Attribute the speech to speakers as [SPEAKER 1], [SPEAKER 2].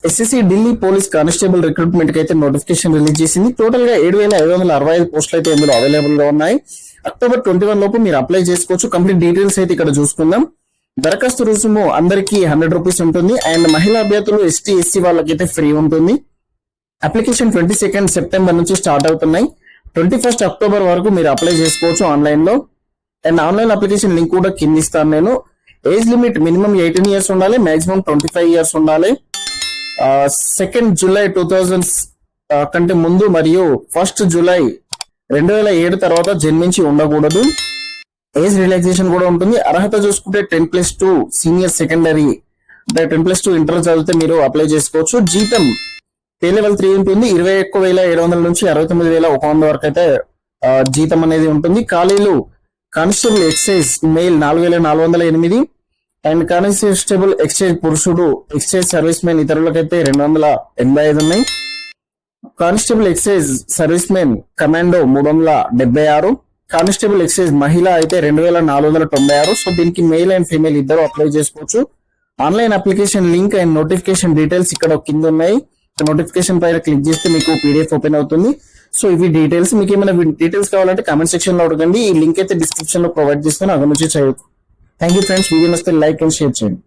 [SPEAKER 1] SSC Delhi police constable recruitment కి అయితే notification release చేసింది. టోటల్ గా 7,565 పోస్టులు అయితే ఇందులో అవైలబుల్ గా ఉన్నాయి. అక్టోబర్ 21 లోపు మీరు అప్లై చేసుకోవచ్చు. కంప్లీట్ డీటెయిల్స్ అయితే ఇక్కడ చూసుకుందాం. దరఖాస్తు రుసుము అందరికీ 100 రూపీస్ ఉంటుంది. అండ్ మహిళా అభ్యర్థులు ఎస్టీ ఎస్సీ వాళ్ళకైతే ఫ్రీ ఉంటుంది. అప్లికేషన్ 22 సెప్టెంబర్ నుంచి స్టార్ట్ అవుతున్నాయి. 21 అక్టోబర్ వరకు మీరు అప్లై చేసుకోవచ్చు ఆన్లైన్ లో. అండ్ ఆన్లైన్ అప్లికేషన్ లింక్ కూడా కింద ఇస్తాను నేను. ఏజ్ లిమిట్ మినిమం 18 ఇయర్స్ ఉండాలి, మాక్సిమం 25 ఇయర్స్ ఉండాలి. 2 జూలై 2000 కంటే ముందు మరియు 1 జూలై 2007 తర్వాత జన్మించి ఉండకూడదు. ఏజ్ రిలాక్సేషన్ కూడా ఉంటుంది. అర్హత చూసుకుంటే 10+2 సీనియర్ సెకండరీ అంటే 10+2 ఇంటర్ చదివితే మీరు అప్లై చేసుకోవచ్చు. జీతం పే లెవెల్ 3 ఉంటుంది. 21,700 నుంచి 69,100 వరకు అయితే జీతం అనేది ఉంటుంది. ఖాళీలు constable excise male 4,408 and constable excise పురుషుడు ఎక్సైజ్ సర్వీస్ మెన్ ఇతరులకైతే 285 ఉన్నాయి. Constable excise service men commando 376, constable excise మహిళ అయితే 2,496. సో దీనికి మెయిల్ అండ్ ఫీమేల్ ఇద్దరు అప్లై చేసుకోవచ్చు. Online application link and notification details ఇక్కడ కింద ఉన్నాయి. నోటిఫికేషన్ పైన క్లిక్ చేస్తే మీకు పీడిఎఫ్ ఓపెన్ అవుతుంది. సో ఇవి డీటెయిల్స్. మీకు ఏమైనా డీటెయిల్స్ కావాలంటే కామెంట్ సెక్షన్ లో అడగండి. ఈ లింక్ అయితే డిస్క్రిప్షన్ లో ప్రొవైడ్ చేస్తాను, అక్కడ నుంచి చేయొచ్చు. Thank you friends. వీడియో నచ్చితే లైక్ అండ్ షేర్ చేయండి.